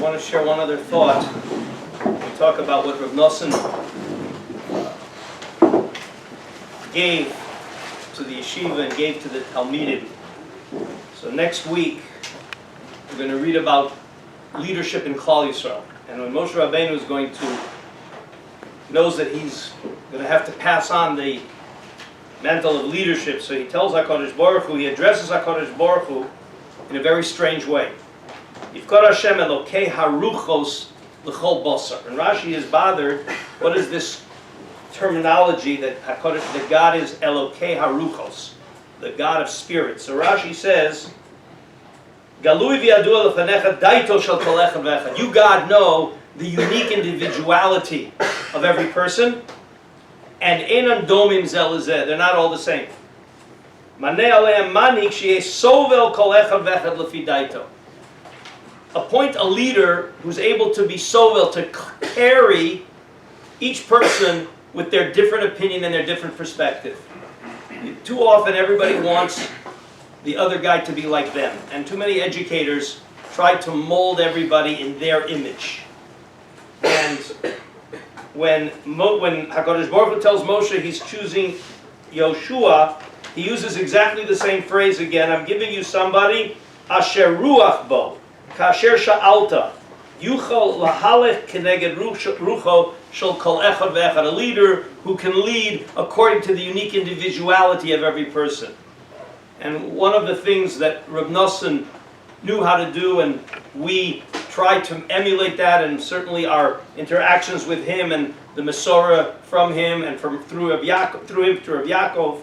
want to share one other thought. We talk about what Rav Nosson gave to the yeshiva and gave to the Talmidim. So next week, we're going to read about leadership in Klal Yisrael. And when Moshe Rabbeinu is knows that he's going to have to pass on the mantle of leadership, so he tells HaKadosh Baruch Hu, he addresses HaKadosh Baruch Hu in a very strange way. Yifkar Hashem Elokei Haruchos L'chol Basar. And Rashi is bothered, what is this terminology that God is Elokei Haruchos, the God of spirits. So Rashi says, Galui v'yadua lefanecha daito shel kol echad v'echad. You, God, know the unique individuality of every person, and enam domim zel lezeh. They're not all the same. Maneh aleim manik sheyeh sovel kol echad v'echad lefi daito. Appoint a leader who's able to be sovel, to carry each person with their different opinion and their different perspective. Too often everybody wants the other guy to be like them. And too many educators try to mold everybody in their image. And when HaKadosh Baruch Hu tells Moshe he's choosing Yoshua, he uses exactly the same phrase again. I'm giving you somebody, Asher Ruach Bo, Kasher Sha'alta, Yuchal Lahalech Keneged Rucho Shel Kol Echad Ve'echad, a leader who can lead according to the unique individuality of every person. And one of the things that Reb Nosson knew how to do, and we tried to emulate that, and certainly our interactions with him and the Masorah from him and through him to Reb Yaakov,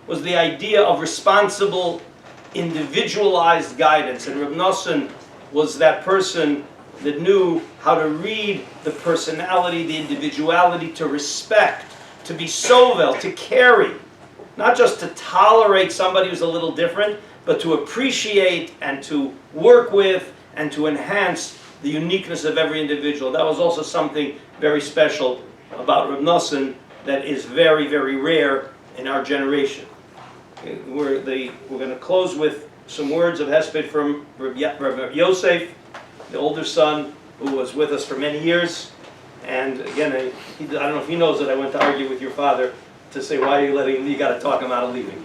was the idea of responsible, individualized guidance. And Reb Nosson was that person that knew how to read the personality, the individuality, to respect, to be sovel, to carry. Not just to tolerate somebody who's a little different, but to appreciate and to work with and to enhance the uniqueness of every individual. That was also something very special about Reb Nosson that is very, very rare in our generation. We're going to close with some words of Hesped from Rabbi Yosef, the older son, who was with us for many years. And again, I don't know if he knows that I went to argue with your father to say, why are you letting him, you got to talk him out of leaving.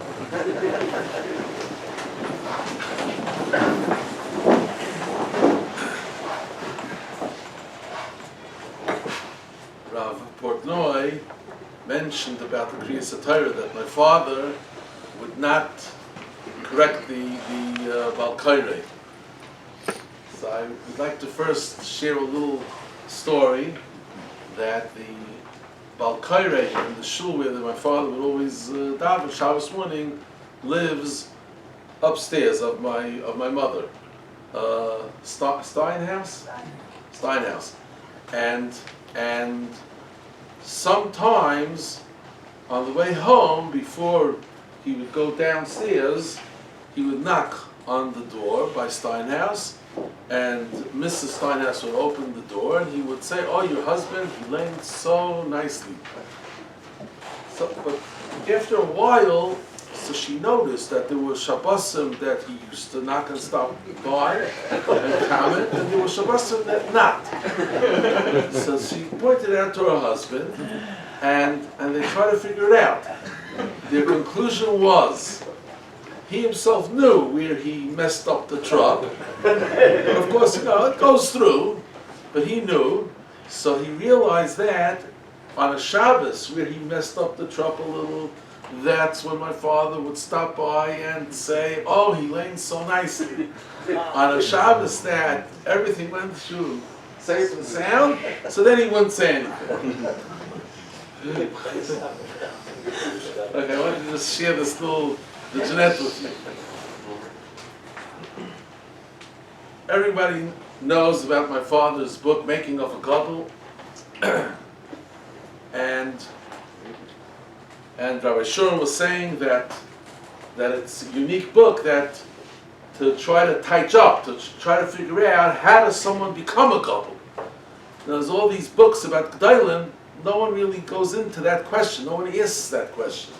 Rav Portnoy mentioned about the Kriyas HaTorah that my father would not correct the Bal Kairei. So I would like to first share a little story that the Bal Kairei in the shul where my father would always daven Shabbos morning lives upstairs of my mother, Steinhouse, and sometimes on the way home, before he would go downstairs, he would knock on the door by Steinhouse, and Mrs. Steinhouse would open the door, and he would say, "Oh, your husband, he learned so nicely." So, but after a while, so she noticed that there were Shabbosim that he used to knock and stop by and comment, and there were Shabbosim that not. So she pointed out to her husband, and they tried to figure it out. Their conclusion was, he himself knew where he messed up the truck. But of course, it goes through, but he knew. So he realized that on a Shabbos where he messed up the truck a little, that's when my father would stop by and say, "Oh, he lanes so nicely." On a Shabbos that everything went through safe and sound, so then he wouldn't say anything. Okay, I wanted to just share this little vignette with you. Everybody knows about my father's book, Making of a Couple, and Rabbi Shurim was saying that it's a unique book that to try to touch up, to try to figure out how does someone become a couple. There's all these books about G'daylim, no one really goes into that question, no one asks that question.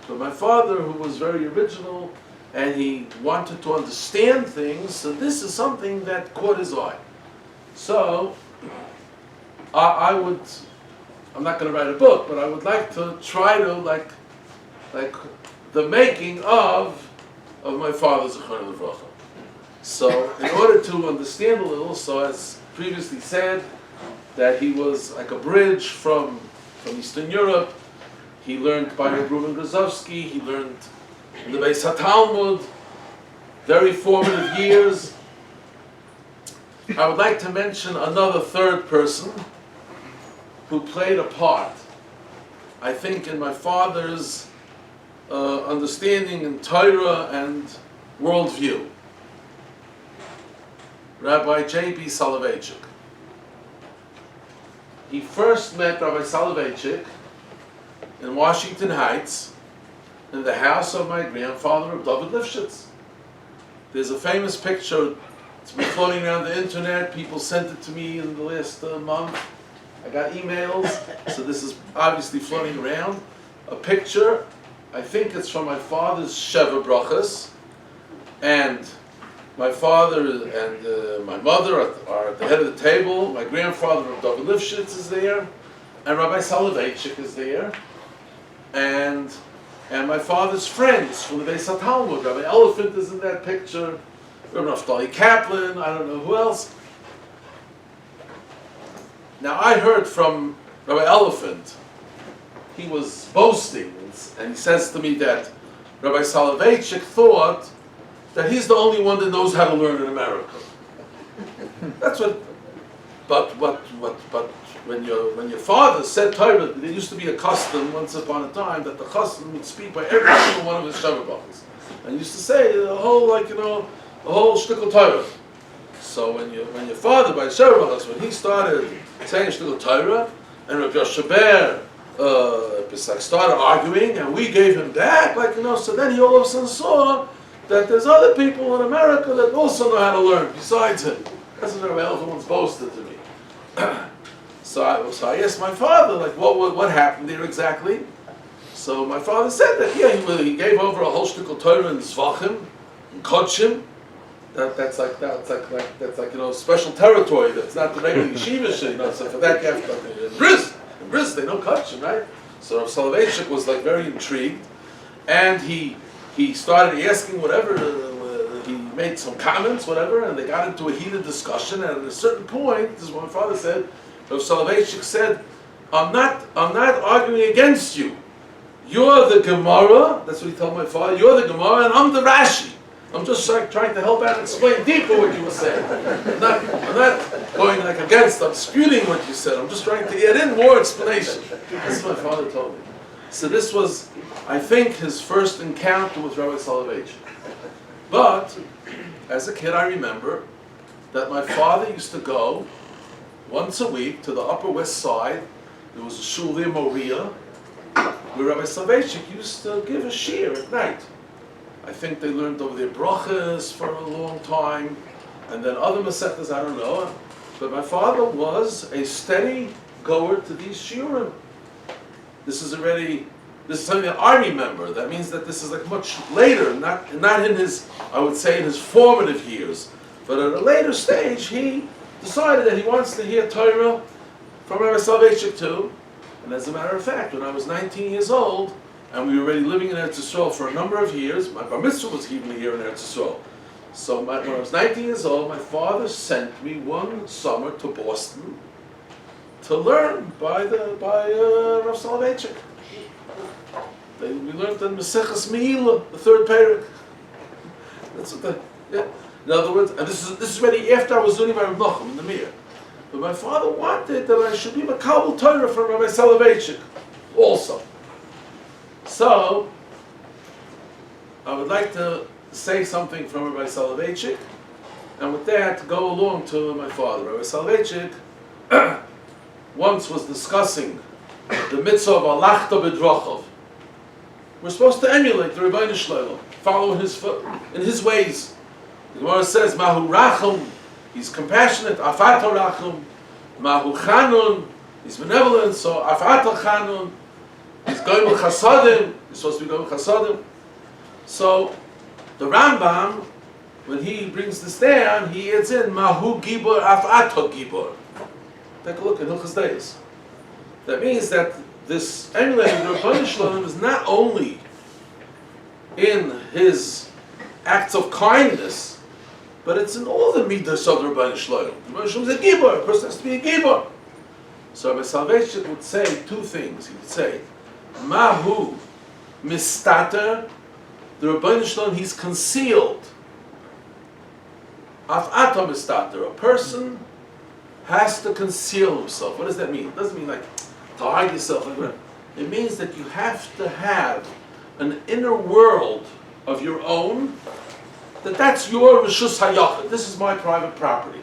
But my father, who was very original, and he wanted to understand things, so this is something that caught his eye. So, I'm not going to write a book, but I would like to try to, like the making of my father's Zechron Levracha. So, in order to understand a little, so as previously said, that he was like a bridge from Eastern Europe. He learned by Reuben Grozovsky, he learned in the Beis HaTalmud, very formative years. I would like to mention another third person who played a part, I think, in my father's understanding in Torah and worldview. Rabbi J.B. Soloveitchik. He first met Rabbi Soloveitchik in Washington Heights, in the house of my grandfather, David Lifshitz. There's a famous picture, it's been floating around the internet, people sent it to me in the last month. I got emails, so this is obviously floating around. A picture, I think it's from my father's Sheva Brachas, and my father and my mother are at the head of the table. My grandfather, David Lifshitz, is there, and Rabbi Soloveitchik is there, and my father's friends from the Beis HaTalmud. Rabbi Elephant is in that picture, Rabbi Naftali Kaplan, I don't know who else. Now I heard from Rabbi Elephant, he was boasting, and he says to me that Rabbi Soloveitchik thought that he's the only one that knows how to learn in America. That's what. But when your father said Torah, there used to be a custom once upon a time that the chassan would speak by every single one of his Sheva Brachos, and he used to say the whole the whole shtickle Torah. So when your father by Sheva Brachos, when he started saying shtickle Torah, and Rabbi Yosef started arguing, and we gave him that, so then he all of a sudden saw that there's other people in America that also know how to learn besides him. That's what Rabbi Elpham once boasted to me. So I asked my father, what happened there exactly? So my father said that, he gave over a whole shtickle Torah in Zvachim, in Kodshim. That's like special territory. That's not the regular yeshiva shit. So for that you have to, in Briz, they know Kodshim, right? So Rav Soloveitchik was very intrigued, and he started asking whatever, he made some comments, whatever, and they got into a heated discussion, and at a certain point, this is what my father said, Rav Soloveitchik said, I'm not arguing against you. You're the Gemara, that's what he told my father, you're the Gemara, and I'm the Rashi. I'm just trying to help out and explain deeper what you were saying. I'm not going against, I'm disputing what you said, I'm just trying to add in more explanation. That's what my father told me. So this was, I think, his first encounter with Rabbi Soloveitchik. But, as a kid I remember that my father used to go once a week to the Upper West Side. There was a shul there, Moriah, where Rabbi Soloveitchik used to give a shiur at night. I think they learned over their brachas for a long time, and then other masechtas, I don't know. But my father was a steady goer to these shiurim. This is something that I remember. That means that this is much later, not in his, I would say, in his formative years. But at a later stage, he decided that he wants to hear Torah from Rabbi Soloveitchik too. And as a matter of fact, when I was 19 years old, and we were already living in Eretz Yisrael for a number of years, my bar mitzvah was even here in Eretz Yisrael. So when I was 19 years old, my father sent me one summer to Boston to learn by Rav Soloveitchik. We learned in Maseches Mehila, the third parak. That's what in other words, and this is already after I was learning by Rav Nosson in the Mir. But my father wanted that I should be Makabel Torah from Rabbi Soloveitchik also. So, I would like to say something from Rabbi Soloveitchik, and with that, go along to my father. Rabbi Soloveitchik once was discussing the mitzvah of Alachta B'drachav. We're supposed to emulate the Rebbeinu Shlomo, follow in his ways. The Gemara says, Mahu Rachum, he's compassionate, Afato Rachum, Mahu Chanun, he's benevolent, so Afato Chanun, he's going with Chasadim, he's supposed to be going with Chasadim. So, the Rambam when he brings this down, he adds in Mahu Gibor Af Ato Gibor. Take a look at Hilchos Deis. That means that this emulating the Rabbi Shalom is not only in his acts of kindness, but it's in all the midas of the Rabbi Shalom. The Rabbi Shalom is a Gibor. A person has to be a Gibor. So Rabbi Salvation would say two things. He would say, Mahu Mistater, the Rabbi Shalom, he's concealed. Af Ato Mistater, a person has to conceal himself. What does that mean? It doesn't mean like to hide yourself. It means that you have to have an inner world of your own, that's your Rishus HaYachid. This is my private property.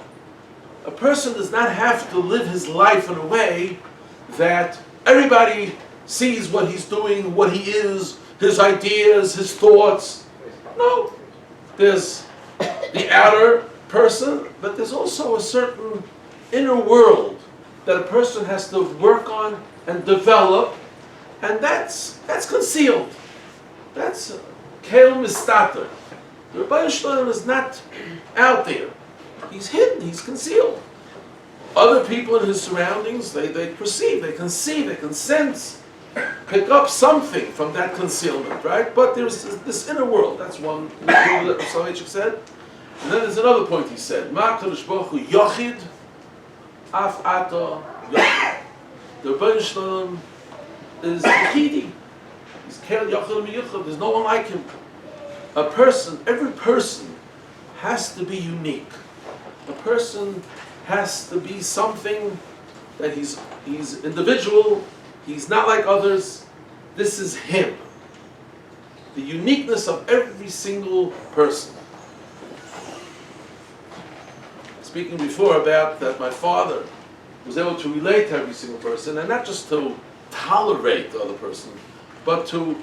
A person does not have to live his life in a way that everybody sees what he's doing, what he is, his ideas, his thoughts. No. There's the outer person, but there's also a certain inner world that a person has to work on and develop, and that's concealed. That's Keil Mistater. The Rabbi Shalom is not out there. He's hidden, he's concealed. Other people in his surroundings, they perceive, they can see, they can sense, pick up something from that concealment, right? But there's this inner world. That's one that Salvation said. And then there's another point he said. Ma Kadosh Baruch Hu Yochid Af Ato Yochid. The Rabbi Shalom is Yechidi. He's Keil Yochid Miyuchad. There's no one like him. A person, every person has to be unique. A person has to be something that he's individual, he's not like others. This is him. The uniqueness of every single person. Speaking before about that my father was able to relate to every single person, and not just to tolerate the other person, but to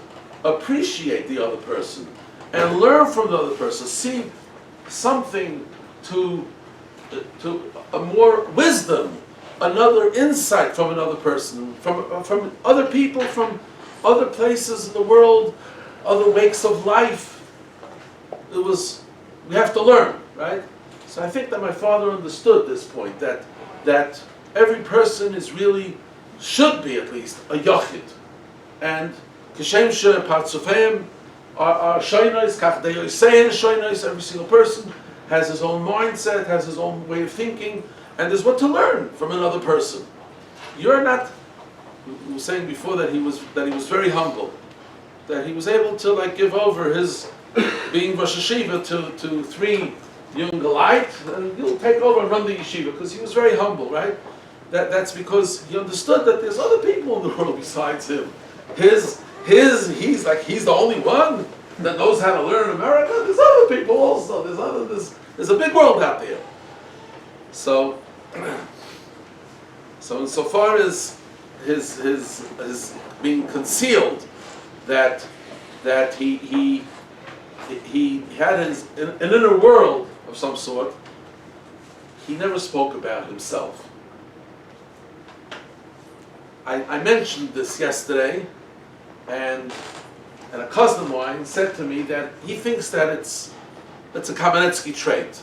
appreciate the other person and learn from the other person, see something to a more wisdom, another insight from another person, from other people, from other places in the world, other wakes of life. We have to learn, right? So I think that my father understood this point, that every person is really, should be at least, a Yachid. And Kishem She Partzufeim are Shoynais, Kach Deyoy Sein Shoynais, every single person has his own mindset, has his own way of thinking, and there's what to learn from another person. You're not. We were saying before that he was very humble, that he was able to give over his being Rosh Hashiva to three young Galite, and he'll take over and run the yeshiva because he was very humble, right? That's because he understood that there's other people in the world besides him. He's the only one that knows how to learn America. There's other people also. There's a big world out there. So insofar as his being concealed, that he had an inner world of some sort, he never spoke about himself. I mentioned this yesterday, and a cousin of mine said to me that he thinks that it's a Kamenetsky trait.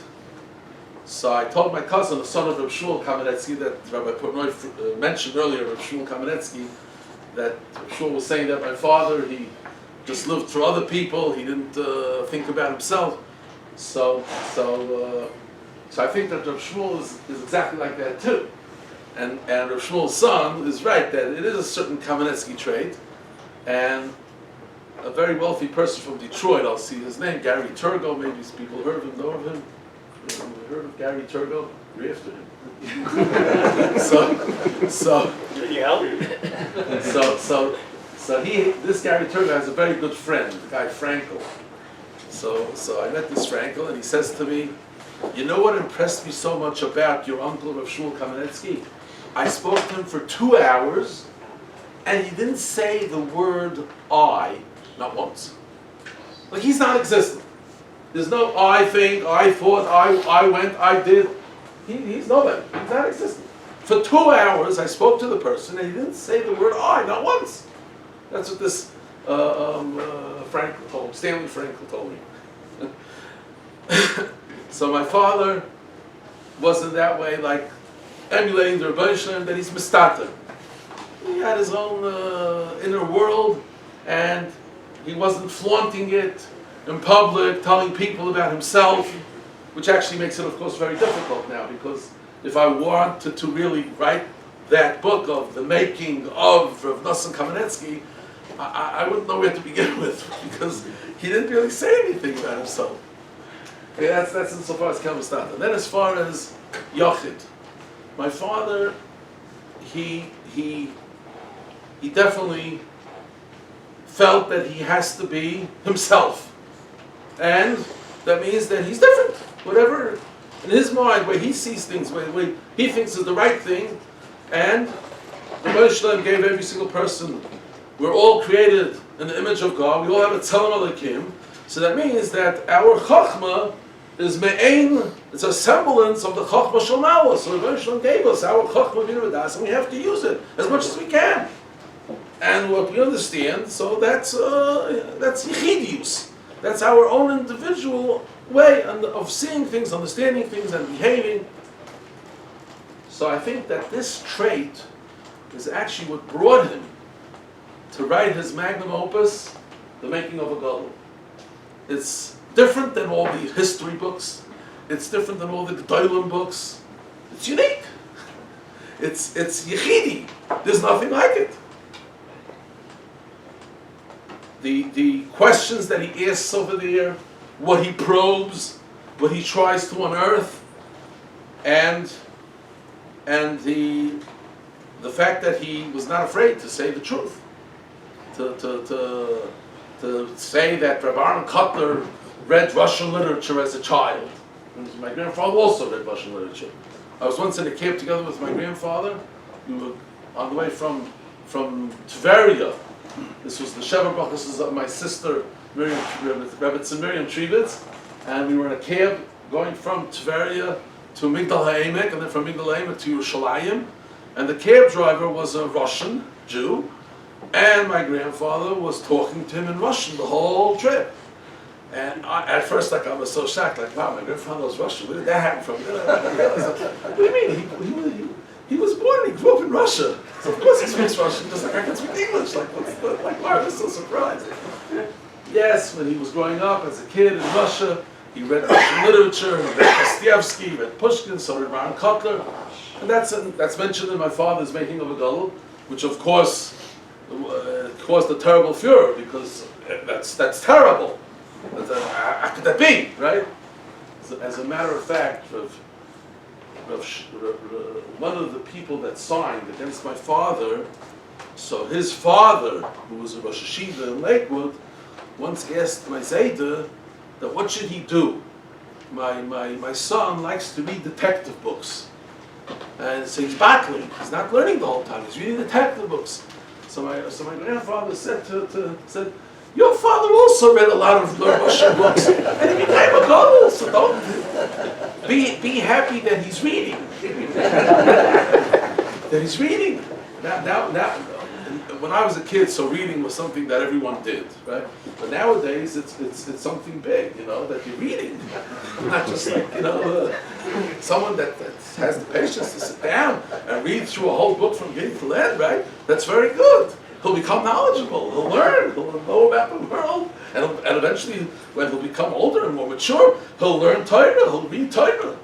So I told my cousin, the son of Rabbi Shmuel Kamenetsky, that Rabbi Portnoy mentioned earlier, Rabbi Shmuel Kamenetsky, that Rabbi Shmuel was saying that my father, he just lived for other people, he didn't think about himself. So I think that Rabbi Shmuel is exactly like that too. And Rabbi Shmuel's son is right, that it is a certain Kamenetsky trait. And a very wealthy person from Detroit, I'll see his name, Gary Turgo, maybe people heard of him, know of him. You heard of Gary Turgo? You're after him. so Can you help? This Gary Turgo has a very good friend, the guy Frankel. So I met this Frankel, and he says to me, "You know what impressed me so much about your uncle, Rav Shmuel Kamenetsky? I spoke to him for 2 hours, and he didn't say the word I, not once. Like he's non-existent. There's no I think, I thought, I went, I did. He's nobody. He's non-existent. For 2 hours, I spoke to the person, and he didn't say the word I, not once. That's what this Frankel told me, Stanley Frankel told me. So my father was in that way like emulating the Rabbi Shalom, that he's mistater. He had his own inner world, and he wasn't flaunting it in public, telling people about himself, which actually makes it, of course, very difficult now, because if I wanted to really write that book of the making of Nosson Kamenetsky, I wouldn't know where to begin with, because he didn't really say anything about himself. Okay, that's insofar as Kamenetsky. And then as far as Yochid, my father, he definitely felt that he has to be himself. And that means that he's different. Whatever, in his mind, where he sees things, where he thinks is the right thing, and the Rebbe Shalom gave every single person, we're all created in the image of God, we all have a Tzelem Elokim, so that means that our Chachma is me'ein, it's a semblance of the Chachma Shel Ma'ala. So the Rebbe Shalom gave us our Chachma V'Niradas, and we have to use it as much as we can. And what we understand, so that's Yichidius. That's our own individual way of seeing things, understanding things, and behaving. So I think that this trait is actually what brought him to write his magnum opus, The Making of a Gadol. It's different than all the history books. It's different than all the Gedolim books. It's unique. It's Yechidi. There's nothing like it. The questions that he asks over there, what he probes, what he tries to unearth, and the fact that he was not afraid to say the truth, to say that Rabbi Aaron Kotler read Russian literature as a child. And my grandfather also read Russian literature. I was once in a camp together with my grandfather. We were on the way from Tveria. This was the Sheva Brachos of my sister, Miriam Trivitz, and we were in a cab going from Tveria to Migdal HaEmek, and then from Migdal HaEmek to Yerushalayim. And the cab driver was a Russian Jew, and my grandfather was talking to him in Russian the whole trip. And at first, I was so shocked, like, wow, my grandfather was Russian. Where did that happen from? What do you mean? He was born, he grew up in Russia. So of course he speaks Russian, just like I can speak English. Like why was so surprised? Yes, when he was growing up as a kid in Russia, he read Russian literature, he read Dostoevsky, he read Pushkin, so did Baron Kotler. And that's mentioned in my father's Making of a Gadol, which of course caused a terrible furor, because that's terrible. How could that be, right? So, as a matter of fact, one of the people that signed against my father, so his father, who was a Rosh Hashiva in Lakewood, once asked my Zayda that what should he do? My son likes to read detective books. And so he's battling. He's not learning the whole time. He's reading detective books. So my grandfather said, your father also read a lot of Russian books, and he became a gadol. So don't be happy that he's reading. That he's reading. Now, when I was a kid, so reading was something that everyone did, right? But nowadays, it's something big, that you're reading. Not just like, someone that has the patience to sit down and read through a whole book from beginning to end, right? That's very good. He'll become knowledgeable, he'll learn, he'll know about the world, and eventually, when he'll become older and more mature, he'll learn Torah, he'll read Torah.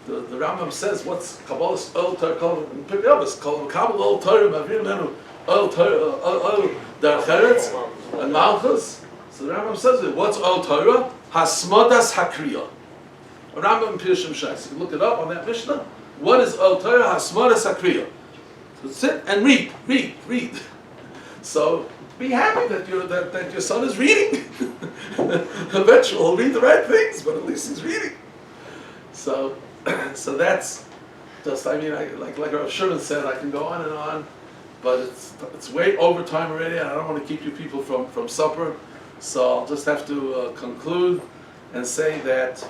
The Rambam says, what's Kabbalah's old Torah? Pick it up, it's called Kabbalah old Torah, Mavir old Torah, Derech Eretz, and Malchus. So the Rambam says, what's old Torah? Hasmodas Hakriya. Rambam Pirushim Shais. You can look it up on that Mishnah. What is old Torah? Hasmodas Hakriya. So sit and read. So be happy that your son is reading. Eventually he'll read the right things, but at least he's reading. So that's just, like Rav Sherman said, I can go on and on, but it's way over time already, and I don't want to keep you people from supper. So I'll just have to conclude and say that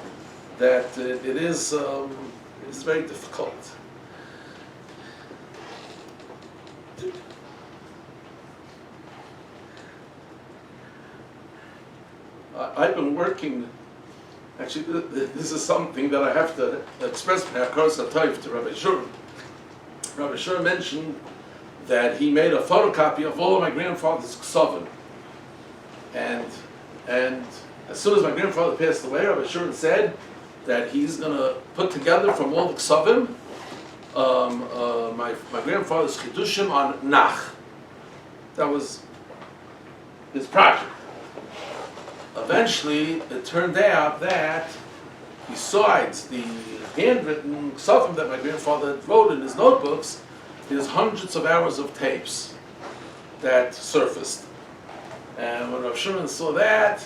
it is very difficult. I've been working Actually, this is something that I have to express my hakaras hatov to Rabbi Shur. Rabbi Shur mentioned that he made a photocopy of all of my grandfather's ksavim. And as soon as my grandfather passed away, Rabbi Shur said that he's going to put together from all the ksavim my grandfather's chidushim on Nach. That was his project. Eventually, it turned out that besides the handwritten ksavim that my grandfather wrote in his notebooks, there's hundreds of hours of tapes that surfaced. And when Rav Shimon saw that,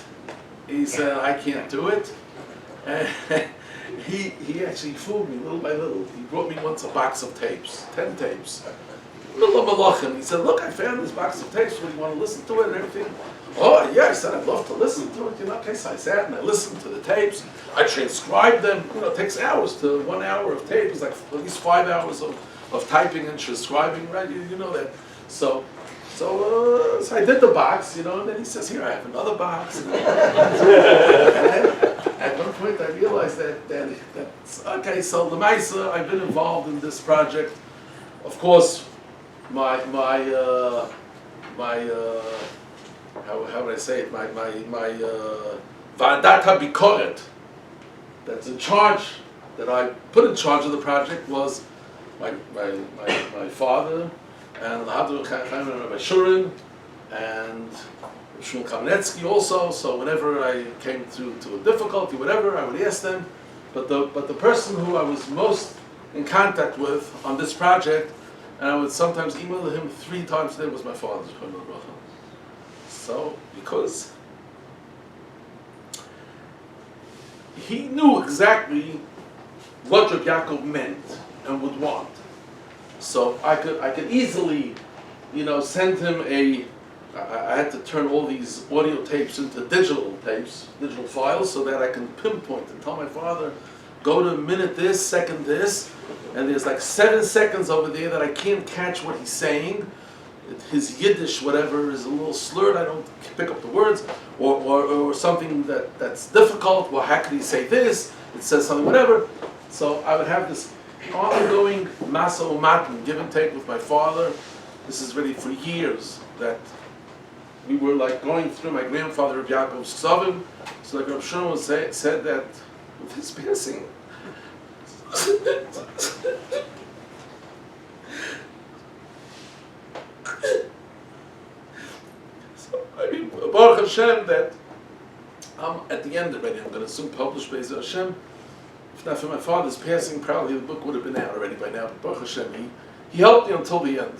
he said, I can't do it. And he actually fooled me little by little. He brought me once a box of tapes, 10 tapes. Middle of Malachim. He said, look, I found this box of tapes. Would you want to listen to it and everything? Oh, yeah, I said, I'd love to listen to it. Okay, so I sat and I listened to the tapes. I transcribed them. It takes hours to 1 hour of tape. It's like at least 5 hours of typing and transcribing, right? You know that. So I did the box, and then he says, here, I have another box. And then at one point I realized that okay, so the Maisa, I've been involved in this project. Of course, my how would I say it? My Vadat HaBikoret, that's in charge, that I put in charge of the project, was my father, and Rabbi Shurin, and Kamenetsky also. So whenever I came to a difficulty, whatever, I would ask them. But the person who I was most in contact with on this project, and I would sometimes email him 3 times a day, was my father. So, because he knew exactly what Rabbi Yaakov meant and would want. So I could easily, send him I had to turn all these audio tapes into digital tapes, digital files, so that I can pinpoint and tell my father, go to minute this, second this, and there's like 7 seconds over there that I can't catch what he's saying. His Yiddish, whatever, is a little slurred. I don't pick up the words, or something that's difficult. Well, how could he say this? It says something, whatever. So I would have this ongoing masa u'matan, give and take with my father. This is really for years that we were like going through my grandfather Rabbi Yaakov's ksavim. So like Rabbi Shimon said that with his passing. So, Baruch Hashem, that I'm at the end already. I'm going to soon publish Be'ez Hashem. If not for my father's passing, probably the book would have been out already by now. But Baruch Hashem, he helped me until the end.